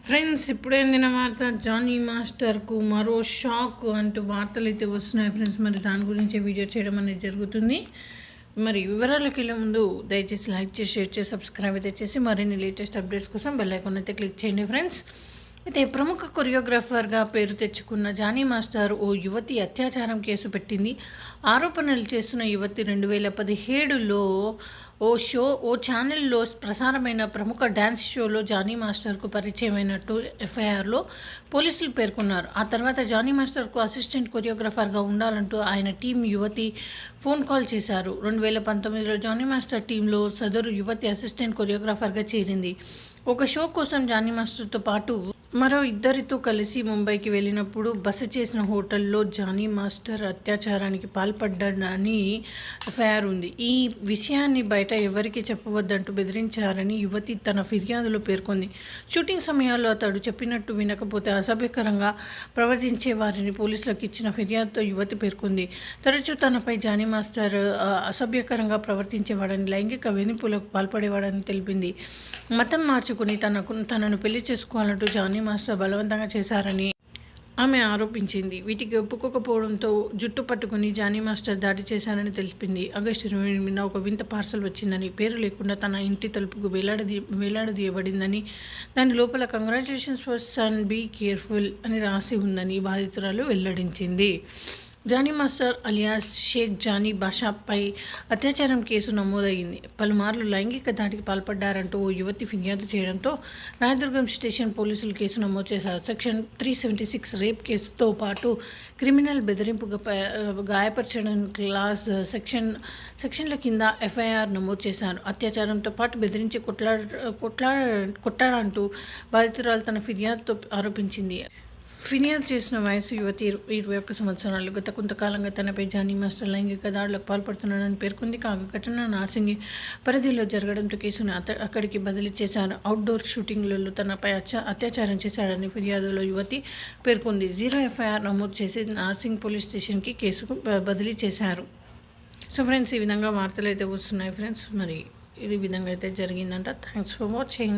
Friends ఇప్పుడైందిన వార్త Johnny మాస్టర్కు మరో shock అంటూ వార్తలు అయితే వస్తున్నాయి ఫ్రెండ్స్. మరి దాని గురించి వీడియో చేయడం అనేది జరుగుతుంది. మరి వివరాలకు వెళ్ళే ముందు దయచేసి లైక్ చేసి షేర్ చేసి సబ్స్క్రైబ్ అయితే చేసి మరిన్ని లేటెస్ట్ అప్డేట్స్ కోసం బెల్ ఐకాన్ అయితే క్లిక్ చేయండి ఫ్రెండ్స్. అయితే ప్రముఖ కొరియోగ్రాఫర్గా పేరు తెచ్చుకున్న జానీ మాస్టర్ ఓ యువతి అత్యాచారం కేసు పెట్టింది. ఆరోపణలు చేస్తున్న యువతి 2017లో ఓ ఛానల్లో ప్రసారమైన ప్రముఖ డ్యాన్స్ షోలో జానీ మాస్టర్కు పరిచయమైనట్టు ఎఫ్ఐఆర్లో పోలీసులు పేర్కొన్నారు. ఆ తర్వాత జానీ మాస్టర్కు అసిస్టెంట్ కొరియోగ్రాఫర్గా ఉండాలంటూ ఆయన టీం యువతి ఫోన్ కాల్ చేశారు. 2019లో జానీ మాస్టర్ టీంలో సదరు యువతి అసిస్టెంట్ కొరియోగ్రాఫర్గా చేరింది. ఒక షో కోసం జానీ మాస్టర్తో పాటు మరో ఇద్దరితో కలిసి ముంబైకి వెళ్ళినప్పుడు బస చేసిన హోటల్లో జానీ మాస్టర్ అత్యాచారానికి పాల్పడ్డాడని ఎఫ్ఐఆర్ ఉంది. ఈ విషయాన్ని బయట ఎవరికి చెప్పవద్దంటూ బెదిరించారని యువతి తన ఫిర్యాదులో పేర్కొంది. షూటింగ్ సమయాల్లో అతడు చెప్పినట్టు వినకపోతే అసభ్యకరంగా ప్రవర్తించే వారిని పోలీసులకు ఇచ్చిన ఫిర్యాదుతో యువతి పేర్కొంది. తరచూ తనపై జానీ మాస్టర్ అసభ్యకరంగా ప్రవర్తించేవాడని, లైంగిక వేధింపులకు పాల్పడేవాడని తెలిపింది. మతం మార్చుకుని తనను పెళ్లి చేసుకోవాలంటూ జానీ మాస్టర్ బలవంతంగా చేశారని ఆమె ఆరోపించింది. వీటికి ఒప్పుకోకపోవడంతో జుట్టు పట్టుకుని జానీ మాస్టర్ దాడి చేశారని తెలిపింది. ఆగస్టు 28న ఒక వింత పార్సల్ వచ్చిందని, పేరు లేకుండా తన ఇంటి తలుపుకు వేలాడదీయబడిందని, దాని లోపల congratulations for son, be careful అని రాసి ఉందని బాధితురాలు వెల్లడించింది. జానీ మాస్టర్ అలియాస్ షేక్ జానీ బాషాపై అత్యాచారం కేసు నమోదయ్యింది. పలుమార్లు లైంగిక దాడికి పాల్పడ్డారంటూ ఓ యువతి ఫిర్యాదు చేయడంతో రాయదుర్గం స్టేషన్ పోలీసులు కేసు నమోదు చేశారు. సెక్షన్ 376 రేప్ కేసుతో పాటు క్రిమినల్ బెదిరింపు, గాయపరచడం క్లాస్ సెక్షన్ల కింద ఎఫ్ఐఆర్ నమోదు చేశారు. అత్యాచారంతో పాటు బెదిరించి కొట్టాడంటూ బాధితురాలు తన ఫిర్యాదుతో ఆరోపించింది. ఫిర్యాదు చేసిన వయసు యువతి 21 సంవత్సరాలు. గత కొంతకాలంగా తనపై జానీ మాస్టర్ లైంగిక దాడులకు పాల్పడుతున్నాడని పేర్కొంది. కాగా ఘటన నార్సింగి పరిధిలో జరగడంతో కేసును అక్కడికి బదిలీ చేశారు. అవుట్డోర్ షూటింగ్లలో తనపై అత్యాచారం చేశాడని ఫిర్యాదులో యువతి పేర్కొంది. 0 ఎఫ్ఐఆర్ నమోదు చేసి నార్సింగ్ పోలీస్ స్టేషన్కి కేసుకు బదిలీ చేశారు. సో ఫ్రెండ్స్, ఈ విధంగా వార్తలు అయితే వస్తున్నాయి ఫ్రెండ్స్. మరి ఈ విధంగా అయితే జరిగిందంట. Thanks for watching.